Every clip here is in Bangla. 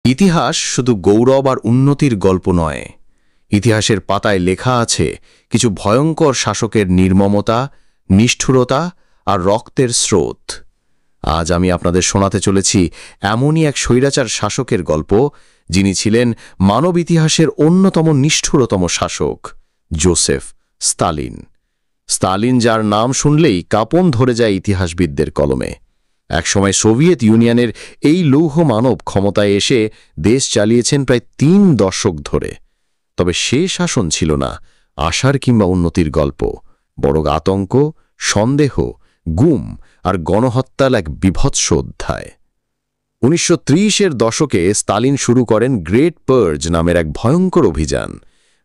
ইতিহাস শুধু গৌরব আর উন্নতির গল্প নয়। ইতিহাসের পাতায় লেখা আছে কিছু ভয়ঙ্কর শাসকের নির্মমতা, নিষ্ঠুরতা আর রক্তের স্রোত। আজ আমি আপনাদের শোনাতে চলেছি এমনই এক স্বৈরাচার শাসকের গল্প, যিনি ছিলেন মানব ইতিহাসের অন্যতম নিষ্ঠুরতম শাসক, জোসেফ স্তালিন। স্তালিন, যার নাম শুনলেই কাঁপন ধরে যায় ইতিহাসবিদদের কলমে। একসময় সোভিয়েত ইউনিয়নের এই লৌহ মানব ক্ষমতায় এসে দেশ চালিয়েছেন প্রায় ৩ দশক ধরে। তবে সে শাসন ছিল না আশার কিংবা উন্নতির গল্প, বরং আতঙ্ক, সন্দেহ, গুম আর গণহত্যার এক বিভৎস অধ্যায়। ১৯৩০-এর দশকে স্তালিন শুরু করেন গ্রেট পার্জ নামের এক ভয়ঙ্কর অভিযান।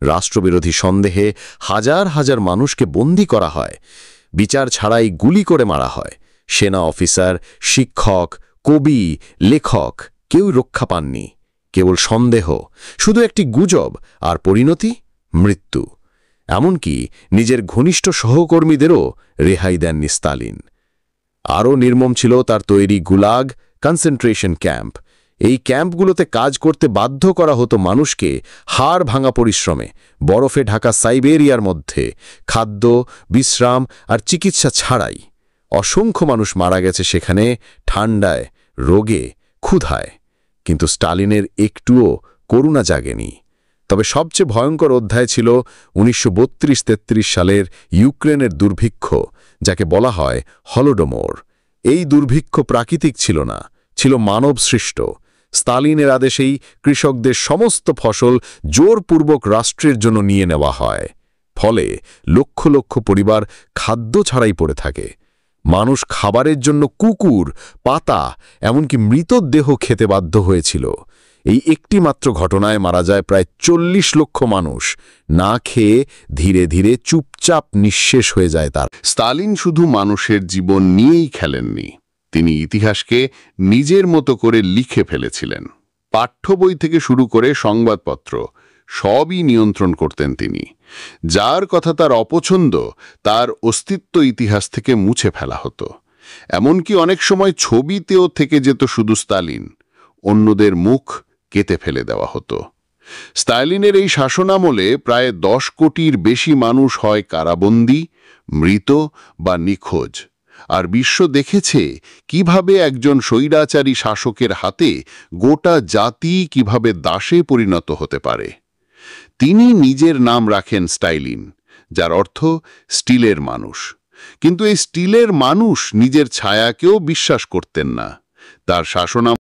রাষ্ট্রবিরোধী সন্দেহে হাজার হাজার মানুষকে বন্দী করা হয়, বিচার ছাড়াই গুলি করে মারা হয়। সেনা অফিসার, শিক্ষক, কবি, লেখক কেউ রক্ষা পাননি। কেবল সন্দেহ, শুধু একটি গুজব, আর পরিণতি মৃত্যু। এমনকি নিজের ঘনিষ্ঠ সহকর্মীদেরও রেহাই দেননি স্তালিন। আরও নির্মম ছিল তার তৈরি গুলাগ কনসেন্ট্রেশন ক্যাম্প। এই ক্যাম্পগুলোতে কাজ করতে বাধ্য করা হতো মানুষকে হাড় ভাঙা পরিশ্রমে, বরফে ঢাকা সাইবেরিয়ার মধ্যে, খাদ্য, বিশ্রাম আর চিকিৎসা ছাড়াই। অসংখ্য মানুষ মারা গেছে সেখানে, ঠান্ডায়, রোগে, ক্ষুধায়। কিন্তু স্টালিনের একটুও করুণা জাগেনি। তবে সবচেয়ে ভয়ঙ্কর অধ্যায় ছিল ১৯৩২-৩৩ সালের ইউক্রেনের দুর্ভিক্ষ, যাকে বলা হয় হলোডোমোর। এই দুর্ভিক্ষ প্রাকৃতিক ছিল না, ছিল মানব সৃষ্ট। স্তালিনের আদেশেই কৃষকদের সমস্ত ফসল জোরপূর্বক রাষ্ট্রের জন্য নিয়ে নেওয়া হয়। ফলে লক্ষ লক্ষ পরিবার খাদ্য ছাড়াই পড়ে থাকে। মানুষ খাবারের জন্য কুকুর, পাতা, এমনকি মৃতদেহ খেতে বাধ্য হয়েছিল। এই একটি মাত্র ঘটনায় মারা যায় প্রায় ৪০ লক্ষ মানুষ। না খেয়ে ধীরে ধীরে চুপচাপ নিঃশেষ হয়ে যায় তার। স্তালিন শুধু মানুষের জীবন নিয়েই খেলেননি, তিনি ইতিহাসকে নিজের মতো করে লিখে ফেলেছিলেন। পাঠ্য বই থেকে শুরু করে সংবাদপত্র সবই নিয়ন্ত্রণ করতেন তিনি। যার কথা তার অপছন্দ, তার অস্তিত্ব ইতিহাস থেকে মুছে ফেলা হতো। এমনকি অনেক সময় ছবিতেও থেকে যেত শুধু স্তালিন, অন্যদের মুখ কেটে ফেলে দেওয়া হতো। স্তালিনের এই শাসনামলে প্রায় ১০ কোটির বেশি মানুষ হয় কারাবন্দী, মৃত বা নিখোঁজ। আর বিশ্ব দেখেছে কিভাবে একজন স্বৈরাচারী শাসকের হাতে গোটা জাতি কিভাবে দাসে পরিণত হতে পারে। তিনি নিজের নাম রাখেন স্টালিন, যার অর্থ স্টিলের মানুষ। কিন্তু এই স্টিলের মানুষ নিজের ছায়াকেও বিশ্বাস করতেন না। তার শাসনামলে